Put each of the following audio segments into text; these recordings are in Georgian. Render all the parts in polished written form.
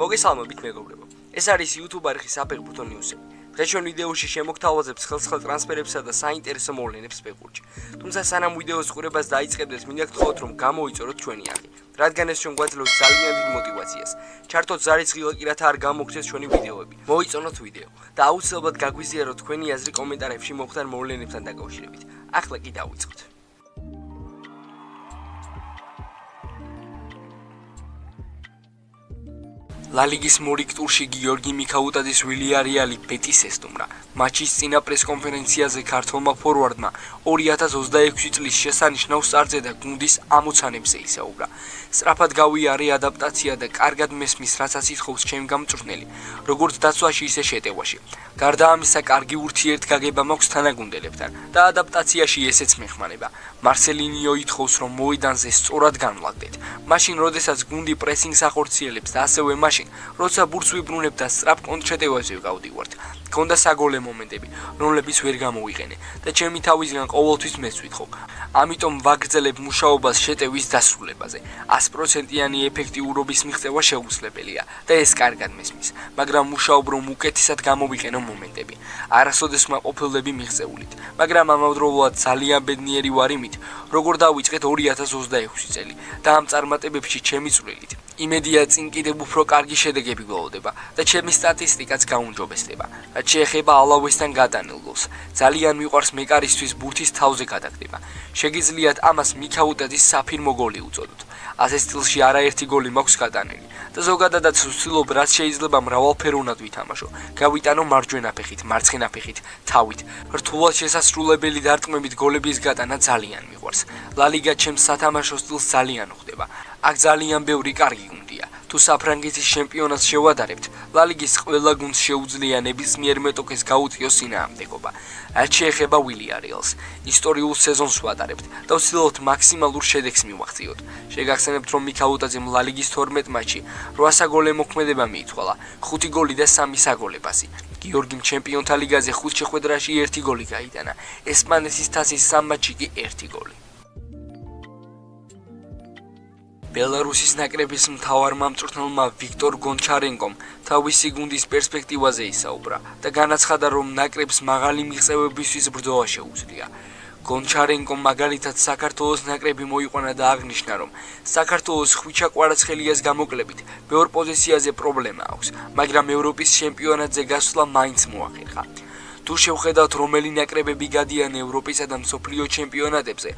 მოგესალმებით მეგობრებო. ეს არის YouTube არხის საფეხბურთო ნიუსები. დღეს ჩვენ ვიდეოში შემოგთავაზებთ ხელსხელ ტრანსფერებსა და საინტერესო მოვლენებს ფეხბურთში. თუმცა სანამ ვიდეოს ყურებას დაიწყებდეთ, მინდა გთხოვთ რომ გამოიწოროთ ჩვენი არხი, რადგან ეს ჩვენ გვაძლევს ძალიან დიდ мотивაციას. ჩართოთ ზარისხილ კი რათა არ გამოგცეს ჩვენი ვიდეოები. მოიწონოთ ვიდეო და აუცილებლად გაგვიზიაროთ თქვენი აზრი კომენტარებში მომხდარ მოვლენებთან დაკავშირებით. ახლა კი დავიწყოთ. ლა ლიგის მორიგ ტურში გიორგი მიქაუტაძის ვილიარეალი ბეტისს ესტუმრა. მატჩის წინა პრესკონფერენციაზე ქართველმა ფორვარდმა 2026 წლის შესანიშნავ სტარტზე და გუნდის ამოცანებზე ისაუბრა. სწრაფად გავიარე ადაპტაცია და კარგად მესმის, რასაც ითხოვს ჩემი გამწვრთნელი, როგორც დაცვაში, ისე შეტევაში. გარდა ამისა, კარგი ურთიერთგაგება მაქვს თანაგუნდელებთან და ადაპტაციაში ესეც მეხმარება. მარსელინიო ითხოვს, რომ მოედანზე სწორად განვლაგდეთ. მაშინ, როდესაც გუნდი პრესინგს ახორციელებს და ასევე მაშინ, როცა ბურთს ვიბრუნებ და სწრაფ კონტრშეტევაზე ვყავდივართ. გქონდა საგოლე მომენტები, რომლებიც ვერ გამოვიყენე და ჩემი თავისგან ყოველთვის მეც ვითხოვ. ამიტომ ვაგრძელებ მუშაობას შეტევის დასრულებაზე. 100%-იანი ეფექტიურობის მიღწევა შეუძლებელია და ეს კარგად მესმის, მაგრამ მუშაობ რომ უკეთესად გამოვიყენო მომენტები. არასოდეს მაყოფილდები მიღწეულით, მაგრამ ამავდროულად ძალიან ბედნიერი ვარ იმით, როგორ დავიწყეთ 2026 წელი და ამ წარმატებებში ჩემი წვლილით. იმედია წინ კიდევ უფრო კარგი შედეგები გველოდება და ჩემი სტატისტიკაც გაუმჯობესდება. რაც შეეხება ალავესთან გადანილ გოლს, ძალიან მიყვარს მეკარისთვის ბურთის თავზე გადაგდება. შეგიძლიათ ამას მიქაუტაძის საფირმო გოლი უწოდოთ. ასე სტილში არაერთი გოლი მაქვს გადანილი და ზოგადადაც ვცდილობ, რაც შეიძლება მრავალფეროვნად ვითამაშო. გავიტანო მარჯვენა ფეხით, მარცხენა ფეხით, თავით. რთულად შესასრულებელი დარტყმებით გოლების გატანა ძალიან მიყვარს. ლა ლიგა ჩემს სათამაშო სტილს ძალიან უხდება. აქ ძალიან ბევრი კარგი გუნდია. თუ საფრანგეთის ჩემპიონატს შევადარებთ, ლა ლიგის ყველა გუნდს შეუძლია ნებისმიერ მეტოქეს გაუწიოს წინააღმდეგობა. რაც შეეხება ვილიარეალს, ისტორიულ სეზონს ვატარებთ და ვცდილობთ მაქსიმალურ შედეგს მივაღწიოთ. შეგახსენებთ, რომ მიქაუტაძემ ლა ლიგის 12 მატჩში 8 საგოლე მოქმედება მიითვალა, 5 გოლი და 3 საგოლე პასი. გიორგიმ ჩემპიონთა ლიგაზე 5 შეხვედრაში 1 გოლი გაიტანა. ესპანეთის თასის 3 მატჩში კი 1 გოლი. ბელარუსის ნაკრების მთავარმა მწვრთნელმა ვიქტორ გონჩარენკომ თავისი გუნდის პერსპექტივაზე ისაუბრა და განაცხადა, რომ ნაკრებს მაღალი მიღწევებისთვის ბრძოლა შეუძლია. გონჩარენკომ მაგალითად საქართველოს ნაკრები მოიყვანა და აღნიშნა, რომ საქართველოს ხვიჩა კვარაცხელიას გამოკლებით ბევრ პოზიციაზე პრობლემა აქვს, მაგრამ ევროპის ჩემპიონატზე გასვლა მაინც მოახერხა. თუ შევხედავთ, რომელი ნაკრებები გადიან ევროპისა და მსოფლიო ჩემპიონატებზე,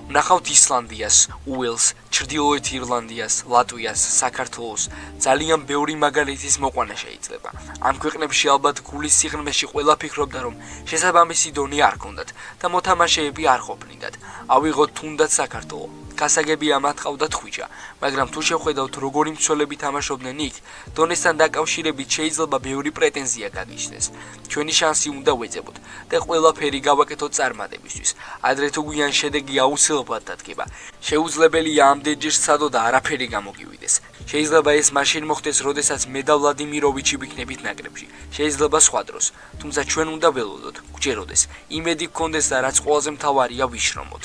ვნახავთ ისლანდიას, უელს, ჩრდილოეთ ირლანდიას, ლატვიას, საქართველოს. ძალიან ბევრი მაგალითის მოყვანა შეიძლება. ამ ქვეყნებში ალბათ გულის სიღრმეში ყველა ფიქრობდა, რომ შესაბამისი დონე არ ჰქონდათ და მოთამაშეები არ ყოფნიდათ. ავიღოთ თუნდაც საქართველო. გასაგებია მათ ყავდათ ხვიჩა, მაგრამ თუ შევხედავთ, როგორი მცველები თამაშობდნენ იქ, დონესთან დაკავშირებით შეიძლება ბევრი პრეტენზია გაგიჩნდეს. ჩვენი შანსი უნდა ვეძებოთ და ყველაფერი გავაკეთოთ წარმატებისთვის. ადრე თუ გვიან შედეგი აუცილებლად დადგება. შეუძლებელია ამდენჯერ სცადო და არაფერი გამოგივიდეს. შეიძლება ეს მაშინ მოხდეს, როდესაც მე და ვლადიმიროვიჩი ვიქნებით ნაკრებში. შეიძლება სხვა დროს, თუმცა ჩვენ უნდა ველოდოთ, გვჯეროდეს, იმედი გქონდეს და რაც ყველაზე მთავარია, ვიშრომოთ.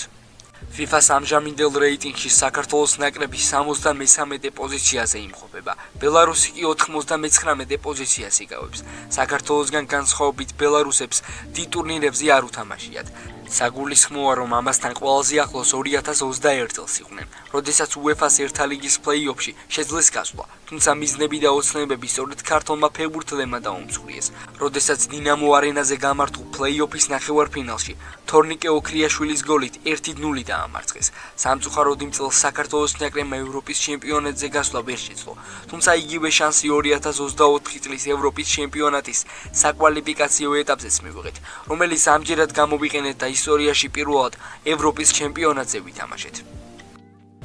FIFA-ს ამჟამინდელ რეიტინგში საქართველოს ნაკრები 73 პოზიციაზე იმყოფება. ბელარუსი კი 99 პოზიციას იკავებს. საქართველოსგან განსხვავებით ბელარუსებს დიდ ტურნირებზე არ უთამაშიათ. საგულისხმოა, რომ ამასთან ყველაზე ახლოს 2021 წელს იყვნენ, როდესაც UEFA-ს ერთა ლიგის პლეი-ოფში შეძლეს გასვლა. თუმცა მიზნები და ოცნებები სწორედ ქართველმა ფეხბურთელებმა დაუმსხვრიეს. როდესაც დინამო არენაზე გამართულ პლეი-ოფის ნახევარფინალში თორნიკე ოქრიაშვილის გოლით 1-0 დაამარცხეს. სამწუხაროდ იმ წელს საქართველოს ნაკრებმა ევროპის ჩემპიონატზე გასვლა ვერ შეძლო. თუმცა იგივე შანსი 2024 წლის ევროპის ჩემპიონატის საკვალიფიკაციო ეტაპზეც მივიღეთ, რომელიც ამჯერად გამოვიყენეთ და ისტორიაში პირველად ევროპის ჩემპიონატზე ვითამაშეთ.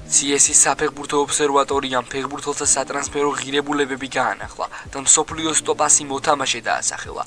CS-ის საფეხბურთო ობსერვატორიამ ფეხბურთელთა სატრანსფერო ღირებულებები გაანახლა და მსოფლიოს ტოპ 100 მოთამაშე დაასახელა.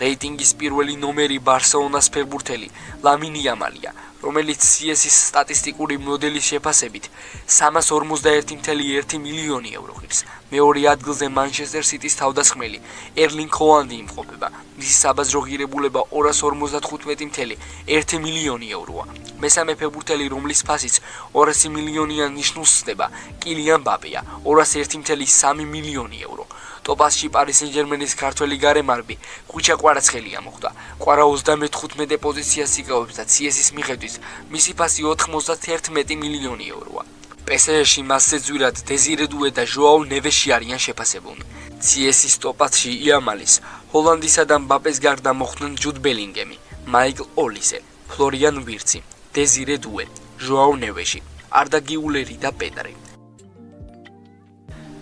რეიტინგის პირველი ნომერი ბარსელონას ფეხბურთელი ლამინი იამალია, რომელიც CS-ის სტატისტიკური მოდელის შეფასებით 341.1 მილიონი ევრო ღირს. მეორე ადგილზე მანჩესტერ სიტის თავდამსხმელი ერლინგ ჰოლანდი იმყოფება. მისი საბაზრო ღირებულება 255.1 მილიონი ევროა. მესამე ფეხბურთელი, რომლის ფასიც 200 მილიონიან ნიშნულს ხდება, კილიან მბაპეა, 201.3 მილიონი ევრო. ტოპასში პარის სენ-ჟერმენის ქართველი გარემარბი ხვიჩა კვარაცხელია მოხვდა. კვარა 35 პოზიციას იკავებს და CS-ის მიხედვით მისი ფასი 91 მილიონი ევროა. PSG-ში მასზე ძვირად დეზირე დუე და ჟოაუ ნევეში არიან შეფასებულნი. CS-ის ტოპ-10-ში იამალის, ჰოლანდისა და მბაპეს გარდა მოხვდნენ ჯუდ ბელინგემი, მაიკლ ოლისე, ფლორიან ვირცი, დეზირე დუე, ჟოაუ ნევეში, არდა გიულერი და პედრი.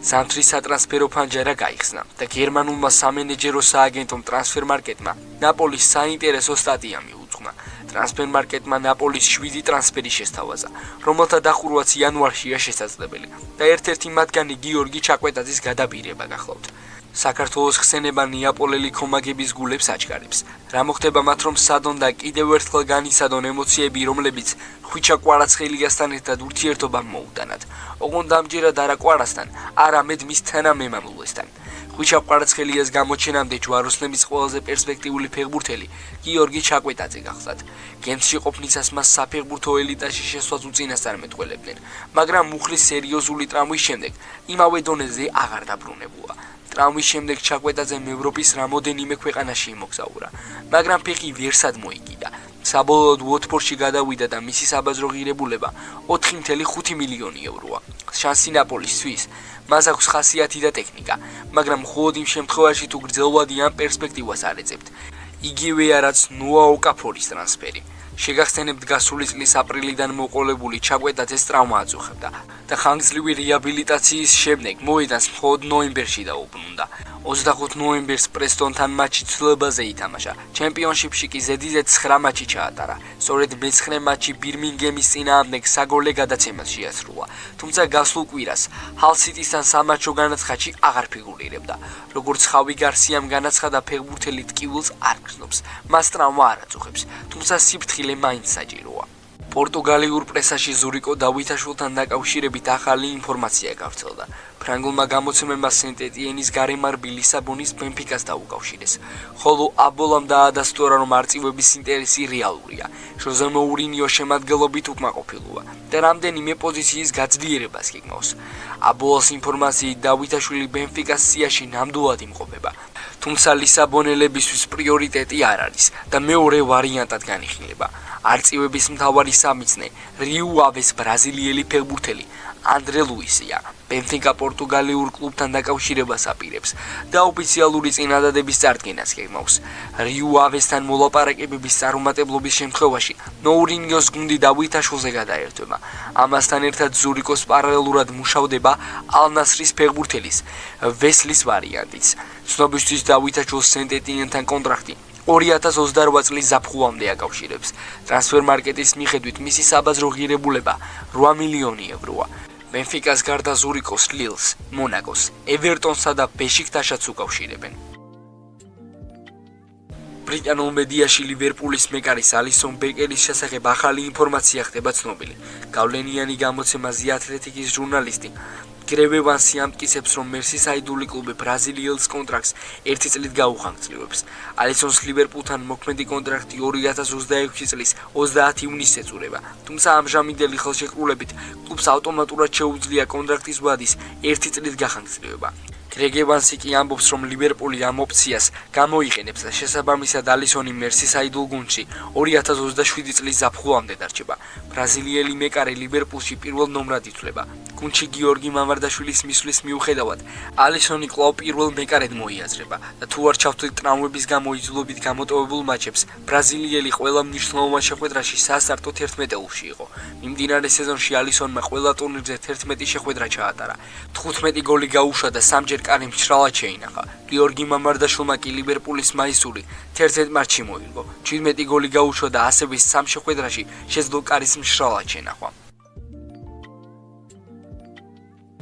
Სამთრის სატრანსფერო ფანჯარა გაიხსნა და გერმანულმა სამენეჯერო სააგენტომ ტრანსფერმარკეტმა ნაპოლის საინტერესო სტატია მიუძღვნა. ტრანსფერმარკეტმა ნაპოლის 7 ტრანსფერი შესთავაზა, რომელთა დახურვაც იანვარშია შესაძლებელი და ერთ-ერთი მათგანი გიორგი ჩაკვეტაძის გადაბირება გახლავთ. საქართველოს ხსენება ნეაპოლელი კომაგების გულებს აჩქარებს. რა მოხდება მათ რომ სადონ და კიდევ ერთხელ განიცადონ ემოციები, რომლებიც ხვიჩა კვარაცხელიასთან ერთად ურთიერთობამ მოუტანათ. ოღონდ ამჯერად არა კვარასთან, არამედ მის თანამემამულესთან. ხვიჩა კვარაცხელიას გამოჩენამდე ჯვაროსნების ყველაზე პერსპექტიული ფეხბურთელი გიორგი ჩაკვეტაძე გახსათ. გენცში ყოფნისას მას საფეხბურთო ელიტაში შესვლაც უწინასწარ მეტყველებდნენ, მაგრამ მუხლის სერიოზული ტრამვის შემდეგ იმავე დონეზე აღარ დაბრუნებულა. ტრამვის შემდეგ ჩაკვეტაძემ ევროპის რამოდენიმე ქვეყანაში იმოგზაურა, მაგრამ ფეხი ვერსად მოიკიდა. საბოლოოდ უოტფორდში გადავიდა და მისი საბაზრო ღირებულება 4.5 მილიონი ევროა. შანსი ნაპოლისთვის, მას აქვს ხასიათი და ტექნიკა, მაგრამ მხოლოდ იმ შემთხვევაში თუ გრძელვადი ამ პერსპექტივას არ ეძებთ. იგივეა რაც ნოა ოკაფორის ტრანსფერი. შეგახსენებთ გასული წლის აპრილიდან მოყოლებული ჩაკვეტაძეს ტრავმა აწუხებდა და ხანგრძლივი რეაბილიტაციის შემდეგ მოედანს მხოლოდ ნოემბერში დაუბრუნდა. 25 ნოემბერს პრესტონთან მატჩი ცვლილებაზე ითამაშა. ჩემპიონშიპში კი ზედიზედ 9 მატჩი ჩაატარა. სწორედ მე-9 მატჩი ბირმინგემის წინააღმდეგ საგოლე გადაცემას შეასრულა. თუმცა გასულ კვირას ჰალ სიტისთან სამატჩო განაცხადში აღარ ფიგურირებდა. როგორც ხავი გარსიამ განაცხადა, ფეხბურთელი ტკივილს არ გრძნობს. მას ტრავმა არ აწუხებს, თუმცა სიფრთხილე მაინც საჭიროა. პორტუგალიურ პრესაში ზურიკო დავითაშვილთან დაკავშირებით ახალი ინფორმაცია გავრცელდა. ფრანგულმა გამოცემებმა სენტ-ეტიენის გარემარბი ლისაბონის ბენფიკას დაუკავშირეს, ხოლო აბოლამ დაადასტურა, რომ არწივების ინტერესი რეალურია. ჟოზე მოურინიო შემადგენლობით უკმაყოფილოა და რამდენიმე პოზიციის გაძლიერებას გეგმავს. აბოლას ინფორმაციით დავითაშვილი ბენფიკას სიაში ნამდვილად იმყოფება, თუმცა ლისაბონელებისთვის პრიორიტეტი არ არის და მეორე ვარიანტად განიხილება. არწივების მთავარი სამიზნე რიუ ავის ბრაზილიელი ფეხბურთელი ანდრე ლუისია. ბენფიკა პორტუგალიურ კლუბთან დაკავშირებას აპირებს და ოფიციალური წინადადების წარდგენას გეგმავს. რიუ ავესთან მოლაპარაკებების წარუმატებლობის შემთხვევაში ნოურინიოს გუნდი დავითაშვილზე გადაერთვება. ამასთან ერთად ზურიკოს პარალელურად მუშავდება ალ-ნასრის ფეხბურთელის ვესლის ვარიანტიც. ცნობისთვის დავითაშვილს სენტ-ეტიენთან კონტრაქტი 2028 წლის ზაფხულამდე აკავშირებს. ტრანსფერმარკეტის მიხედვით მისი საბაზრო ღირებულება 8 მილიონი ევროა. ბენფიკას გარდა ზურიკოს, ლილს, მონაკოს, ევერტონსა და ბეშიქტაშაც უკავშირებენ. ბრიტანულ მედიაში ლივერპულის მეკარის ალისონ ბეკერის შესახებ ახალი ინფორმაცია ხდება ცნობილი. გავლენიანი გამოცემა The Athletic-ის ჟურნალისტი გრევ ევანსი ამტკიცებს, რომ მერსისაიდული კლუბი ბრაზილიელს კონტრაქტს 1 წლით გაუხანგრძლივებს. ალისონს ლივერპულთან მოქმედი კონტრაქტი 2026 წლის 30 ივნისს ეწურება, თუმცა ამჟამინდელი ხელშეკრულებით კლუბს ავტომატურად შეუძლია კონტრაქტის ვადის 1 წლით გახანგრძლივება. გრეგ ევანსი კი ამბობს, რომ ლივერპული ამ ოპციას გამოიყენებს და შესაბამისად ალისონი მერსისაიდულ გუნდში 2027 წლის ზაფხულამდე დარჩება. ბრაზილიელი მეკარე ლივერპულში პირველ ნომრად ითვლება. გუნდში გიორგი მამარდაშვილის მისვლის მიუხედავად, ალისონი კვლავ პირველ მეკარედ მოიაზრება და თუ არ ჩავთვლით ტრამვების გამო იძულებით გამოტოვებულ მატჩებს, ბრაზილიელი ყველა მნიშვნელოვან შეხვედრაში სასტარტო 11-ში იყო. მიმდინარე სეზონში ალისონმა ყველა ტურნირზე 11 შეხვედრა ჩაატარა. 15 გოლი გაუშვა და სამჯერ კარი მშრალად შეინახა. გიორგი მამარდაშვილმა კი ლივერპულის მაისური 11 მატჩში მოიგო. 17 გოლი გაუშვა და ასევე 3 შეხვედრაში შეძლო კარის მშრალად შენახვა.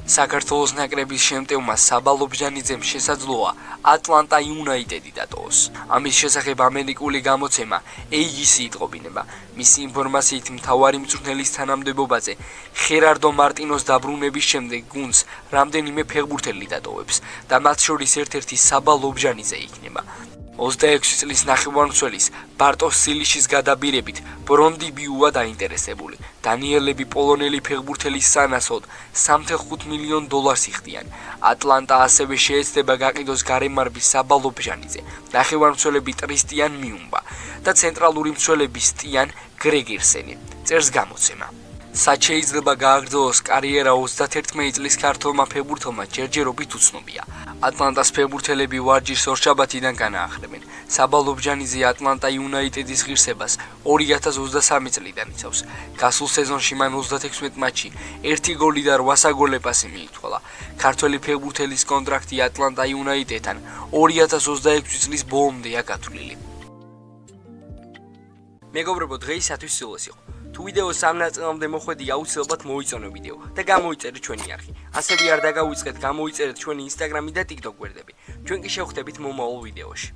საქართველოს ნაკრების შემტევმა საბა ლობჟანიძემ შესაძლოა ატლანტა იუნაიტედი დატოვოს. ამის შესახებ ამერიკული გამოცემა AGC იტყობინება. მისი ინფორმაციით მთავარი მწვრთნელის თანამდებობაზე ხერარდო მარტინოს დაბრუნების შემდეგ გუნდს რამდენიმე ფეხბურთელი დატოვებს და მათ შორის ერთ-ერთი საბა ლობჟანიძე იქნება. 26 წლის ნახევარმცველის ბარტოს სილიშის გადაბირებით ბრონდი ბიუა დაინტერესებული. დანიელები პოლონელი ფეხბურთელის სანაცვლოდ $3.5 მილიონ იხდიან. ატლანტა ასევე შეეცდება გაყიდოს გარემარბის საბალო ბჟანიძე, ნახევარმცველები ტრისტიან მიუმბა და ცენტრალური მცველები სტიან გრეგერსენი. წერს გამოცემა. Სად შეიძლება გააგრძელოს კარიერა 31 წლის ქართველმა ფეხბურთელმა ჯერჯერობით უცნობია. ატლანტას ფეხბურთელები ვარჯიშს ორშაბათიდან განაახლებენ. საბალო ბჟანიძე ატლანტა იუნაიტედის ღირსებას 2023 წლიდან იცავს. გასულ სეზონში მან 36 მატჩი, 1 გოლი და 8 საგოლე პასი მიითვალა. ქართველი ფეხბურთელის კონტრაქტი ატლანტა იუნაიტედთან 2026 წლის ბოლომდეა გათვლილი. მეგობრებო, დღეისათვის სულ ეს იყო. თუ ვიდეო სამ ნაწილამდე მოხვედი, აუცილებლად მოიწონო ვიდეო და გამოიწერეთ ჩვენი არხი. ასევე არ დაგაუწყეთ, გამოიწერეთ ჩვენი Instagram და TikTok გვერდები. ჩვენ კი შევხვდებით მომავალ ვიდეოში.